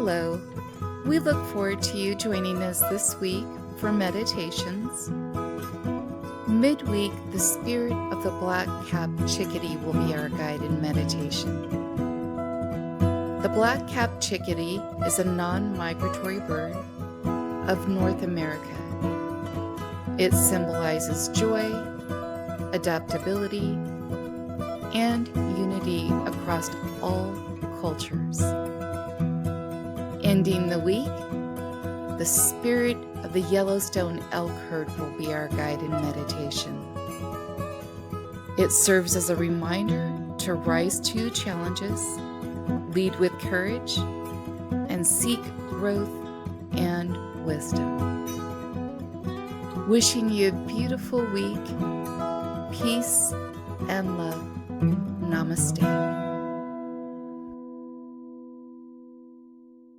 Hello, we look forward to you joining us this week for meditations. Midweek, the spirit of the Black-Capped Chickadee will be our guide in meditation. The Black-Capped Chickadee is a non-migratory bird of North America. It symbolizes joy, adaptability, and unity across all cultures. Ending the week, the spirit of the Yellowstone elk herd will be our guide in meditation. It serves as a reminder to rise to challenges, lead with courage, and seek growth and wisdom. Wishing you a beautiful week, peace and love. Namaste.